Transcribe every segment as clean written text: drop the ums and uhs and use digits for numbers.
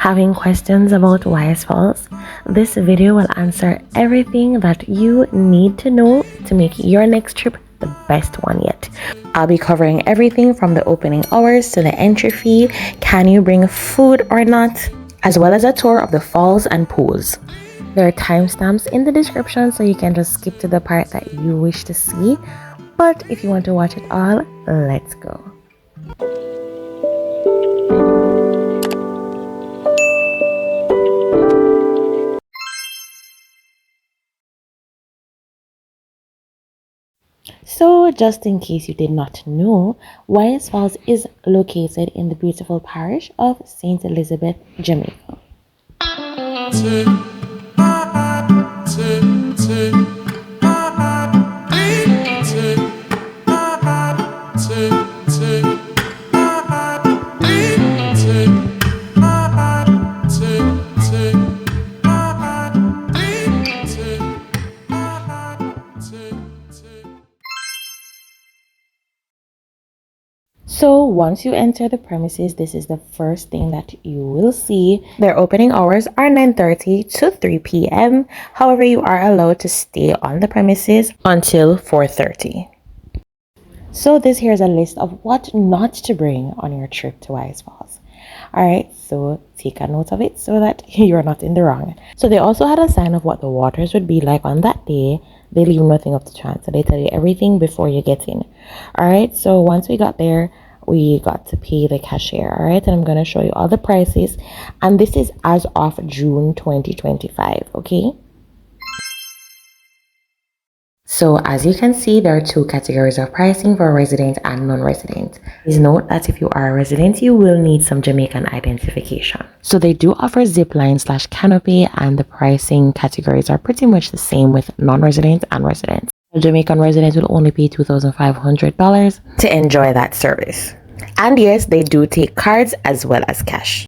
Having questions about Waterfalls? This video will answer everything that you need to know to make your next trip the best one yet. I'll be covering everything from the opening hours to the entry fee, can you bring food or not, as well as a tour of the falls and pools. There are timestamps in the description so you can just skip to the part that you wish to see, but if you want to watch it all, let's go. So, just in case you did not know, Waterfalls is located in the beautiful parish of St. Elizabeth, Jamaica. So once you enter the premises, this is the first thing that you will see. Their opening hours are 9:30 to 3 p.m. However, you are allowed to stay on the premises until 4:30. So this here is a list of what not to bring on your trip to Waterfalls. Alright, so take a note of it so that you're not in the wrong. So they also had a sign of what the waters would be like on that day. They leave nothing up to chance, so they tell you everything before you get in. Alright, so once we got there, we got to pay the cashier. Alright, and I'm going to show you all the prices, and this is as of June 2025. Okay, so as you can see, there are two categories of pricing for resident and non-resident. Please note that if you are a resident, you will need some Jamaican identification. So they do offer zipline / canopy, and the pricing categories are pretty much the same with non-resident and resident. A Jamaican resident will only pay $2,500 to enjoy that service. And yes, they do take cards as well as cash.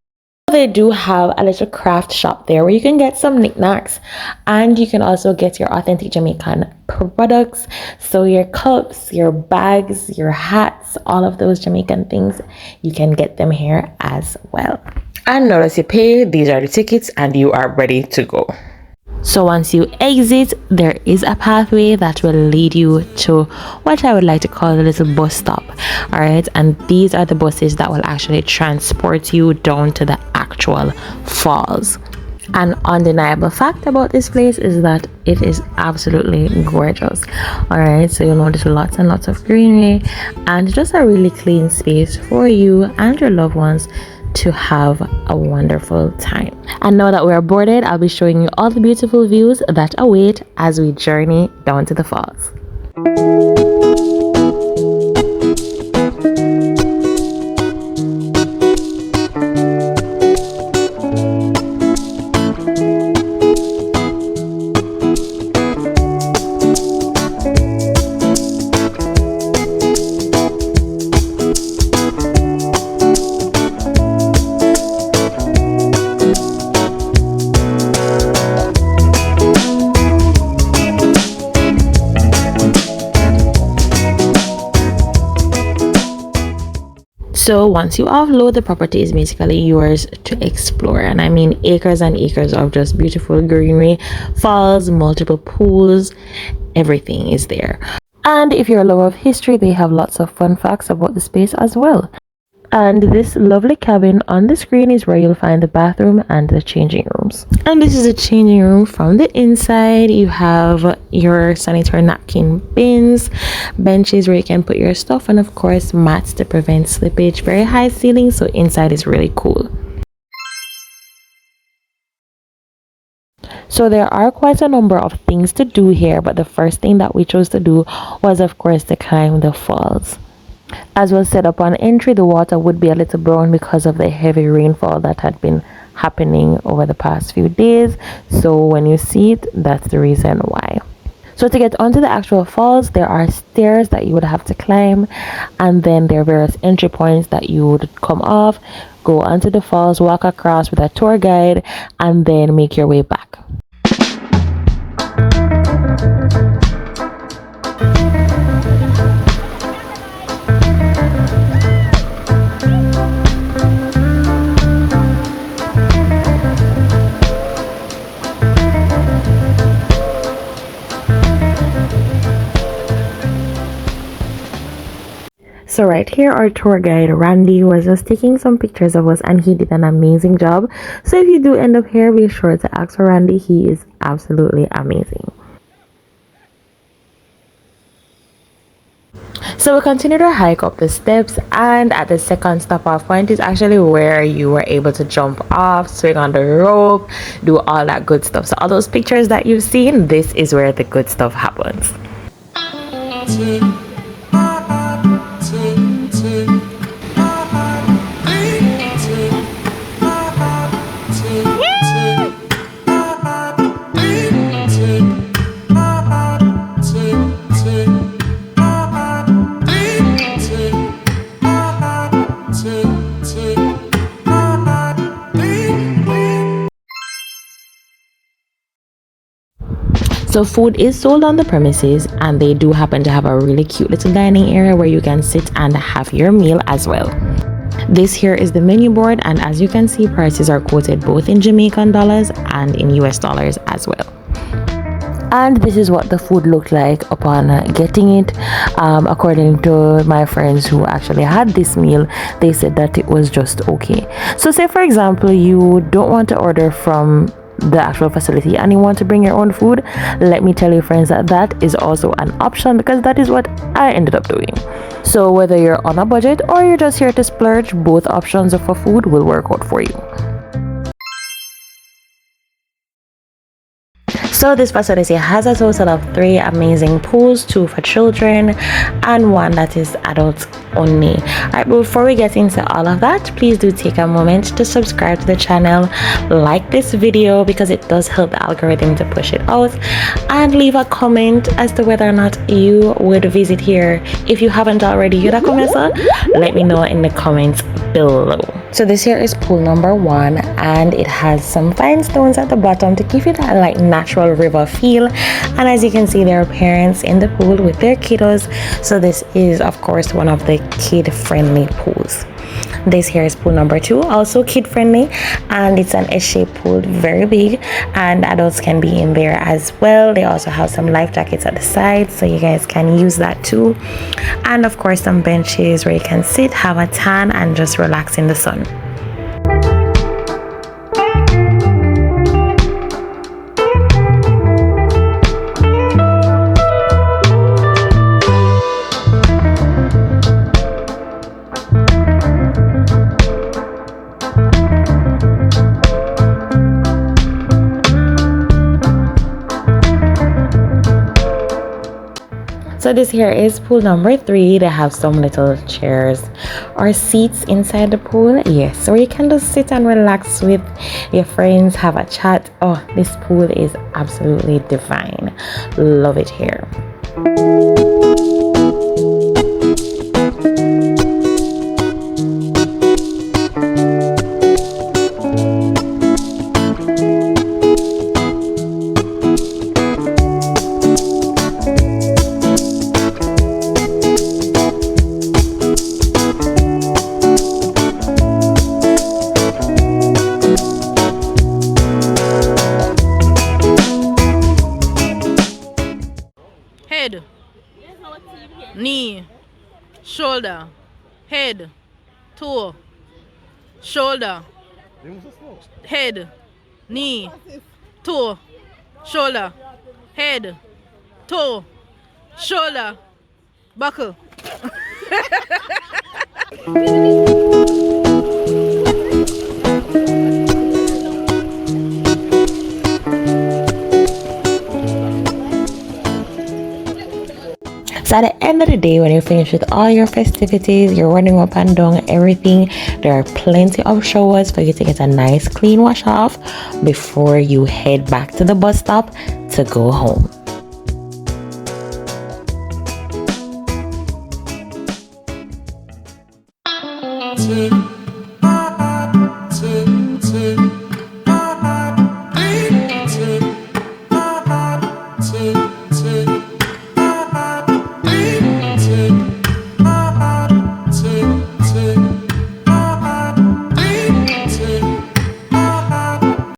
They do have a little craft shop there where you can get some knickknacks, and you can also get your authentic Jamaican products. So your cups, your bags, your hats, all of those Jamaican things, you can get them here as well. And notice you pay, these are the tickets, and you are ready to go. So once you exit, there is a pathway that will lead you to what I would like to call a little bus stop. All right, and these are the buses that will actually transport you down to the actual falls. An undeniable fact about this place is that it is absolutely gorgeous. All right, so you'll notice lots and lots of greenery and just a really clean space for you and your loved ones to have a wonderful time. And now that we're boarded, I'll be showing you all the beautiful views that await as we journey down to the falls. So once you offload, the property is basically yours to explore, and I mean acres and acres of just beautiful greenery, falls, multiple pools, everything is there. And if you're a lover of history, they have lots of fun facts about the space as well. And this lovely cabin on the screen is where you'll find the bathroom and the changing rooms. And this is a changing room from the inside. You have your sanitary napkin bins, benches where you can put your stuff, and of course mats to prevent slippage. Very high ceiling, so inside is really cool. So there are quite a number of things to do here, but the first thing that we chose to do was of course to climb the falls. As was said upon entry, the water would be a little brown because of the heavy rainfall that had been happening over the past few days. So when you see it, that's the reason why. So to get onto the actual falls, there are stairs that you would have to climb, and then there are various entry points that you would come off, go onto the falls, walk across with a tour guide, and then make your way back. So right here, our tour guide Randy was just taking some pictures of us, and he did an amazing job. So if you do end up here, be sure to ask for Randy. He is absolutely amazing. So we continued our hike up the steps, and at the second stop off point is actually where you were able to jump off, swing on the rope, do all that good stuff. So all those pictures that you've seen, this is where the good stuff happens. So food is sold on the premises, and they do happen to have a really cute little dining area where you can sit and have your meal as well. This here is the menu board, and as you can see, prices are quoted both in Jamaican dollars and in US dollars as well. And this is what the food looked like upon getting it. According to my friends who actually had this meal, they said that it was just okay. So say for example, you don't want to order from the actual facility and you want to bring your own food, let me tell you friends that that is also an option, because that is what I ended up doing. So whether you're on a budget or you're just here to splurge, both options for food will work out for you. So this facility has a total of 3 amazing pools, 2 for children and 1 that is adults only. Alright, but before we get into all of that, please do take a moment to subscribe to the channel, like this video because it does help the algorithm to push it out, and leave a comment as to whether or not you would visit here. If you haven't already, you comment, so let me know in the comments below. So this here is pool number 1, and it has some fine stones at the bottom to give it that like natural river feel. And as you can see, there are parents in the pool with their kiddos, so this is of course one of the kid friendly pools. This here is pool number 2, also kid friendly, and it's an S-shaped pool, very big, and adults can be in there as well. They also have some life jackets at the side, so you guys can use that too. And of course some benches where you can sit, have a tan, and just relax in the sun. So this here is pool number 3. They have some little chairs or seats inside the pool. Yes, so you can just sit and relax with your friends, have a chat. Oh, this pool is absolutely divine. Love it here. Head, knee, shoulder, head, toe, shoulder, head, knee, toe, shoulder, head, toe, shoulder, buckle. So at the end of the day, when you finish with all your festivities, you're running up and down everything, there are plenty of showers for you to get a nice clean wash off before you head back to the bus stop to go home.